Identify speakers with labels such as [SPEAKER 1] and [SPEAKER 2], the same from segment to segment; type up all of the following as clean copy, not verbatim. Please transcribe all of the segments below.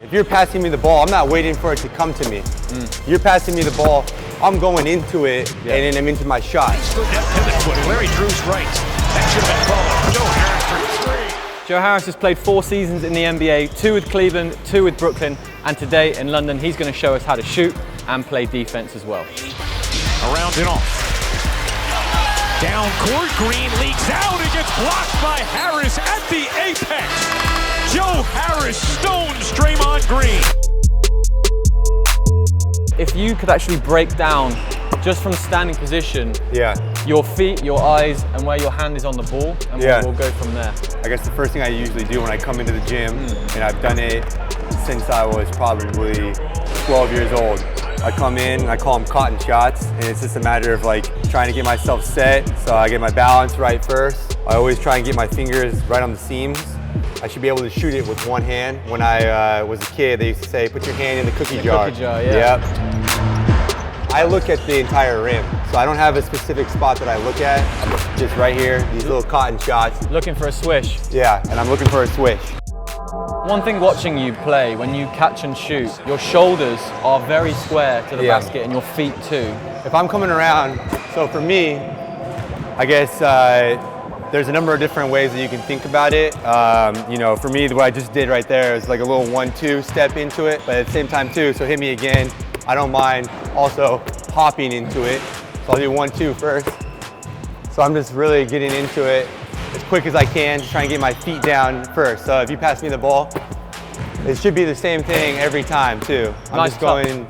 [SPEAKER 1] If you're passing me the ball, I'm not waiting for it to come to me. You're passing me the ball, I'm going into it, and then I'm into my shot.
[SPEAKER 2] Pivot foot, Larry Drew's right. That should have been Joe Harris for 3.
[SPEAKER 3] Joe Harris has played 4 seasons in the NBA, 2 with Cleveland, 2 with Brooklyn, and today in London, he's going to show us how to shoot and play defense as well.
[SPEAKER 2] Around and off. Down court, Green leaks out and gets blocked by Harris at the apex. Joe Harris stones Draymond Green.
[SPEAKER 3] If you could actually break down, just from standing position, your feet, your eyes, and where your hand is on the ball, and we'll go from there.
[SPEAKER 1] I guess the first thing I usually do when I come into the gym, and I've done it since I was probably 12 years old, I come in, I call them cotton shots, and it's just a matter of like trying to get myself set, so I get my balance right first. I always try and get my fingers right on the seams. I should be able to shoot it with one hand. When I was a kid, they used to say, put your hand in the cookie jar.
[SPEAKER 3] Cookie jar, yeah.
[SPEAKER 1] Yep. I look at the entire rim, so I don't have a specific spot that I look at. I'm just right here, these little cotton shots.
[SPEAKER 3] Looking for a swish.
[SPEAKER 1] Yeah, and I'm looking for a swish.
[SPEAKER 3] One thing watching you play, when you catch and shoot, your shoulders are very square to the basket and your feet too.
[SPEAKER 1] If I'm coming around, so for me, I guess there's a number of different ways that you can think about it. You know, for me, what I just did right there is like a little 1-2 step into it, but at the same time too, so hit me again. I don't mind also hopping into it. So I'll do 1-2 first. So I'm just really getting into it as quick as I can, just trying to get my feet down first. So if you pass me the ball, it should be the same thing every time too. I'm just going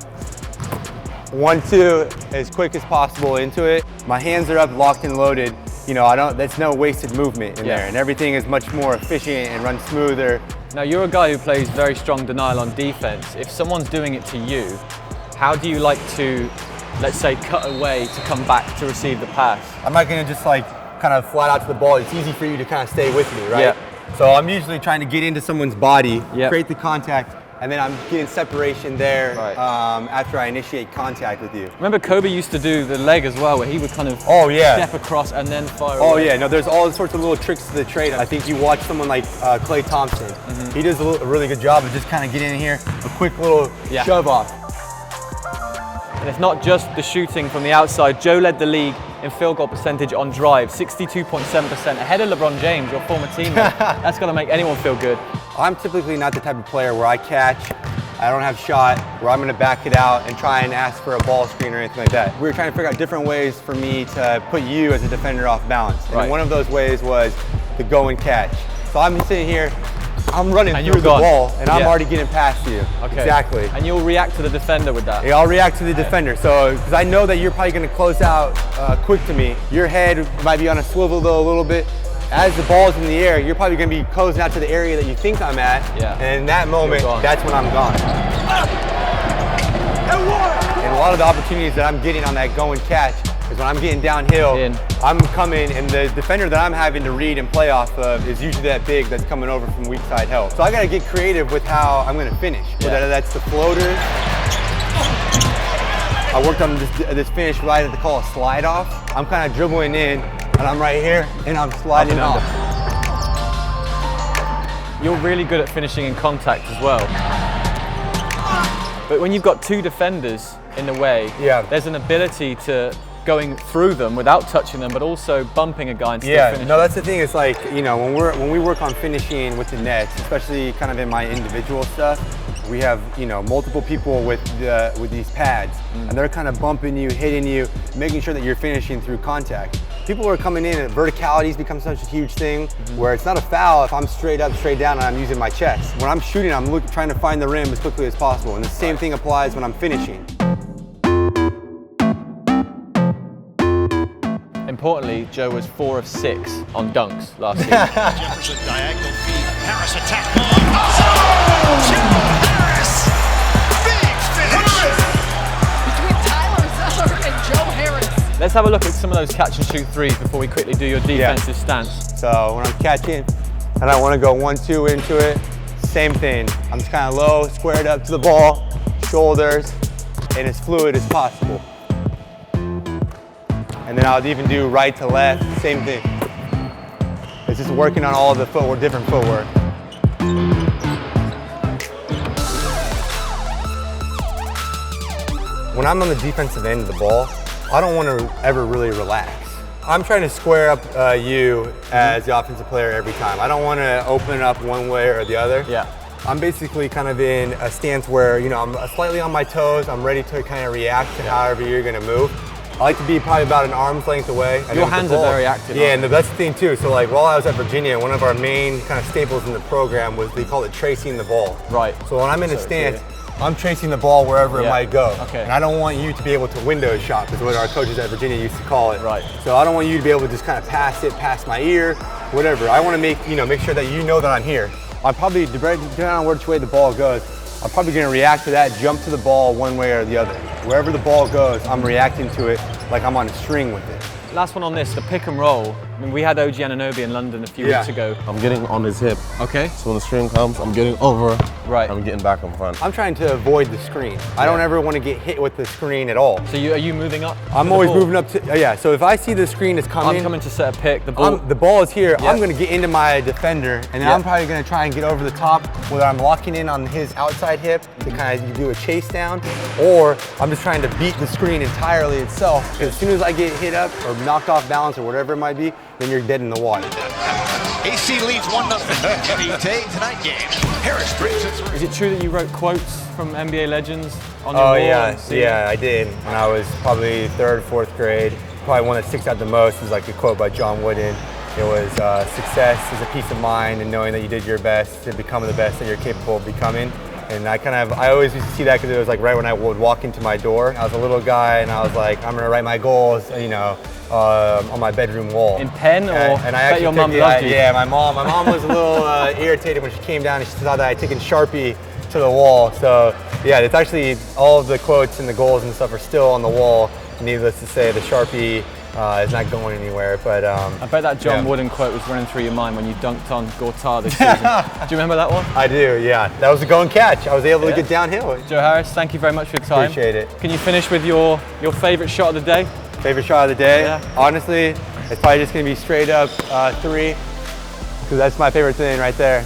[SPEAKER 1] 1-2 as quick as possible into it. My hands are up, locked and loaded. You know, that's no wasted movement in there, and everything is much more efficient and runs smoother.
[SPEAKER 3] Now you're a guy who plays very strong denial on defense. If someone's doing it to you, how do you like to, let's say, cut away to come back to receive the pass?
[SPEAKER 1] I'm not gonna just like kind of flat out to the ball. It's easy for you to kind of stay with me, right? So I'm usually trying to get into someone's body, create the contact, and then I'm getting separation there after I initiate contact with you.
[SPEAKER 3] Remember Kobe used to do the leg as well, where he would kind of step across and then fire away.
[SPEAKER 1] No, there's all sorts of little tricks to the trade. I think you watch someone like Klay Thompson. He does a really good job of just kind of getting in here, a quick little shove off.
[SPEAKER 3] And it's not just the shooting from the outside. Joe led the league in field goal percentage on drive, 62.7%, ahead of LeBron James, your former teammate. That's gonna make anyone feel good.
[SPEAKER 1] I'm typically not the type of player where I catch, I don't have shot, where I'm gonna back it out and try and ask for a ball screen or anything like that. We were trying to figure out different ways for me to put you as a defender off balance. And one of those ways was the go and catch. So I'm sitting here, I'm running through the wall, and I'm already getting past you. Exactly.
[SPEAKER 3] And you'll react to the defender with that?
[SPEAKER 1] Yeah, I'll react to the defender. So, because I know that you're probably going to close out quick to me. Your head might be on a swivel though a little bit. As the ball's in the air, you're probably going to be closing out to the area that you think I'm at. And in that moment, that's when I'm gone. And a lot of the opportunities that I'm getting on that go and catch is when I'm getting downhill, I'm coming, and the defender that I'm having to read and play off of is usually that big that's coming over from weak side help. So I got to get creative with how I'm going to finish. Whether that's the floaters. I worked on this finish right at the call a slide off. I'm kind of dribbling in, and I'm right here, and I'm sliding off.
[SPEAKER 3] You're really good at finishing in contact as well. But when you've got 2 defenders in the way, there's an ability to going through them without touching them, but also bumping a guy and still finishing.
[SPEAKER 1] No, that's the thing. It's like, you know, when we work on finishing with the nets, especially kind of in my individual stuff, we have, you know, multiple people with these pads, and they're kind of bumping you, hitting you, making sure that you're finishing through contact. People are coming in, and verticality's become such a huge thing, where it's not a foul if I'm straight up, straight down, and I'm using my chest. When I'm shooting, I'm trying to find the rim as quickly as possible, and the same thing applies when I'm finishing.
[SPEAKER 3] Importantly, Joe was 4 of 6 on dunks last season.
[SPEAKER 2] Jefferson diagonal feed. Harris attack ball. Oh! Joe Harris! Big finish! Between Tyler Zeller and Joe Harris.
[SPEAKER 3] Let's have a look at some of those catch and shoot threes before we quickly do your defensive stance.
[SPEAKER 1] So when I'm catching and I want to go 1-2 into it, same thing. I'm just kind of low, squared up to the ball, shoulders, and as fluid as possible. And then I'll even do right to left, same thing. It's just working on all of the footwork, different footwork. when I'm on the defensive end of the ball, I don't want to ever really relax. I'm trying to square up you as the offensive player every time. I don't want to open it up one way or the other.
[SPEAKER 3] Yeah.
[SPEAKER 1] I'm basically kind of in a stance where, you know, I'm slightly on my toes. I'm ready to kind of react to however you're going to move. I like to be probably about an arm's length away.
[SPEAKER 3] Your hands are very active.
[SPEAKER 1] Yeah, and that's the thing too. So like while I was at Virginia, one of our main kind of staples in the program was they call it tracing the ball.
[SPEAKER 3] Right.
[SPEAKER 1] So when I'm in a stance, I'm tracing the ball wherever it might go.
[SPEAKER 3] Okay.
[SPEAKER 1] And I don't want you to be able to window shop, is what our coaches at Virginia used to call it.
[SPEAKER 3] Right.
[SPEAKER 1] So I don't want you to be able to just kind of pass it past my ear, whatever. I want to make sure that you know that I'm here. I'm probably, depending on which way the ball goes, I'm probably going to react to that, jump to the ball one way or the other. Wherever the ball goes, I'm reacting to it like I'm on a string with it.
[SPEAKER 3] Last one on this, the pick and roll. I mean, we had OG Anunoby in London a few weeks ago.
[SPEAKER 4] I'm getting on his hip.
[SPEAKER 3] Okay.
[SPEAKER 4] So when the string comes, I'm getting over.
[SPEAKER 3] Right.
[SPEAKER 4] I'm getting back in front.
[SPEAKER 1] I'm trying to avoid the screen. I don't ever want to get hit with the screen at all.
[SPEAKER 3] So are you moving up?
[SPEAKER 1] I'm always moving up to, yeah. So if I see the screen is coming.
[SPEAKER 3] I'm coming to set a pick, the ball
[SPEAKER 1] is here. I'm going to get into my defender, and then I'm probably going to try and get over the top, whether I'm locking in on his outside hip to kind of do a chase down, or I'm just trying to beat the screen entirely itself. As soon as I get hit up or knocked off balance or whatever it might be, then you're dead in the water.
[SPEAKER 2] AC leads 1-0 in the tonight game. Harris brings it through.
[SPEAKER 3] Is it true that you wrote quotes from NBA legends on your wall?
[SPEAKER 1] Oh yeah, I did. When I was probably 3rd, 4th grade, probably one that sticks out the most is like a quote by John Whittle. It was, success is a peace of mind and knowing that you did your best to become the best that you're capable of becoming. And I always used to see that because it was like right when I would walk into my door. I was a little guy and I was like, I'm gonna write my goals, on my bedroom wall.
[SPEAKER 3] In pen or?
[SPEAKER 1] And I actually
[SPEAKER 3] your mom loved you.
[SPEAKER 1] Yeah, my mom was a little irritated when she came down and she saw that I had taken Sharpie to the wall. So yeah, it's actually all of the quotes and the goals and stuff are still on the wall. Needless to say, the Sharpie is not going anywhere. But
[SPEAKER 3] I bet that John Wooden quote was running through your mind when you dunked on Gortat this season. Do you remember that one?
[SPEAKER 1] I do, yeah. That was a go and catch. I was able to get downhill.
[SPEAKER 3] Joe Harris, thank you very much for your time.
[SPEAKER 1] Appreciate it.
[SPEAKER 3] Can you finish with your favorite shot of the day?
[SPEAKER 1] Favorite shot of the day?
[SPEAKER 3] Yeah.
[SPEAKER 1] Honestly, it's probably just gonna be straight up 3, because that's my favorite thing right there.